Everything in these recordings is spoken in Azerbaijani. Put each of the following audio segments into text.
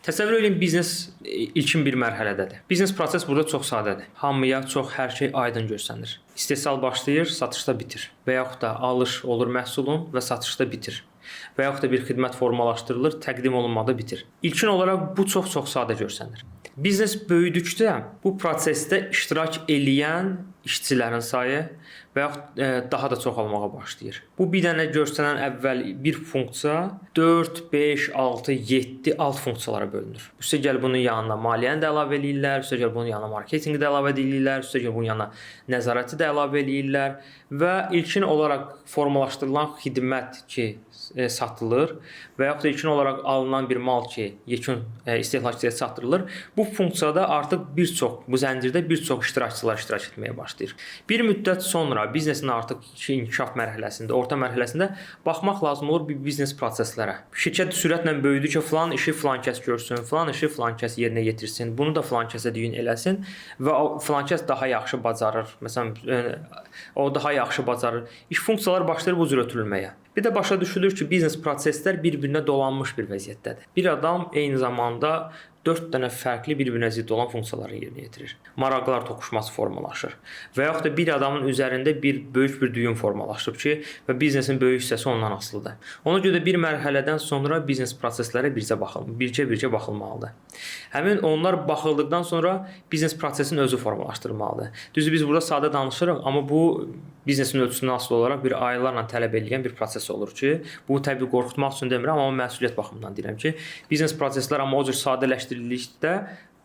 Təsəvvür edin, biznes ilkin bir mərhələdədir. Biznes proses burada çox sadədir. Hamıya hər şey aydın görsənir. İstehsal başlayır, satışda bitir. Və yaxud da alış olur məhsulun və satışda bitir. Və yaxud da bir xidmət formalaşdırılır, təqdim olunmada bitir. İlkin olaraq bu çox sadə görsənir. Biznes böyüdükcə bu prosesdə iştirak eləyən işçilərin sayı və yaxud daha da çoxalmağa başlayır. Bu bir dənə görsənən əvvəl bir funksiya 4, 5, 6, 7 alt funksiyalara bölünür. Üstəgəl bunun yanına maliyyəni də əlavə eləyirlər, üstəgəl bunun yanına marketinqi də əlavə eləyirlər, üstəgəl bunun yanına nəzarəti də əlavə eləyirlər və ilkin olaraq formalaşdırılan xidmət ki satılır və yaxud da ilkin olaraq alınan bir mal ki yekun istehlakçıya çatdırılır. Bu funksiyada artıq bu zəncirdə bir çox iştirakçılar iştirak etməyə başlayır. Bir müddət sonra biznesin artıq inkişaf mərhələsində, orta mərhələsində baxmaq lazım olur bir biznes proseslərə. Şirkət sürətlə böyüdükcə filan işi filan kəs görsün, filan işi filan kəs yerinə yetirsin, bunu da filan kəsə düyün eləsin və filan kəs daha yaxşı bacarır. Məsələn, o daha yaxşı bacarır. İş funksiyalar başlayır bu cür ötürülməyə. Bir də başa düşülür ki, biznes proseslər bir-birinə dolanmış bir vəziyyətdədir. Bir adam eyni zamanda 4 dənə fərqli bir-birinə zidd olan funksiyaları yerinə yetirir. Maraqlar toqquşması formalaşır. Və yaxud da bir adamın üzərində böyük bir düyün formalaşıb ki, və biznesin böyük hissəsi ondan asılıdır. Ona görə də bir mərhələdən sonra biznes proseslərə bircə baxılmalıdır. Həmin onlar baxıldıqdan sonra biznes prosesinin özü formalaşdırılmalıdır. Düzdür, biz burada sadə danışırıq, amma bu biznesin ölçüsündən asılı olaraq bir aylarla tələb edilən bir proses olur ki, bu təbii qorxutmaq üçün demirəm, amma məsuliyyət baxımından deyirəm ki, biznes proseslər amma o cür sadələşdirildikdə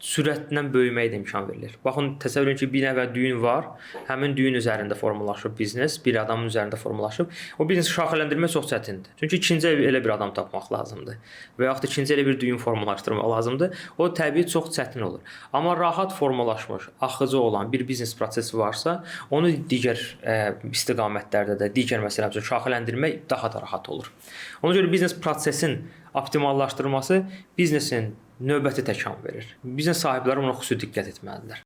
sürətlə böyüməyə də imkan verilir. Baxın, təsəvvür edin ki, bir nəvə düyün var, həmin düyün üzərində formalaşıb biznes, bir adamın üzərində formalaşıb. O biznesi şaxələndirmək çox çətindir. Çünki ikinci elə bir adam tapmaq lazımdır və yaxud da ikinci elə bir düyün formalaşdırmaq lazımdır. O təbii çox çətin olur. Amma rahat formalaşmış, axıcı olan bir biznes prosesi varsa, onu digər istiqamətlərdə də, digər məsələlər üçün şaxələndirmək daha da rahat olur. Ona görə biznes prosesin optimallaşdırılması biznesin növbəti təkan verir. Biznes sahibləri buna xüsusi diqqət etməlidirlər.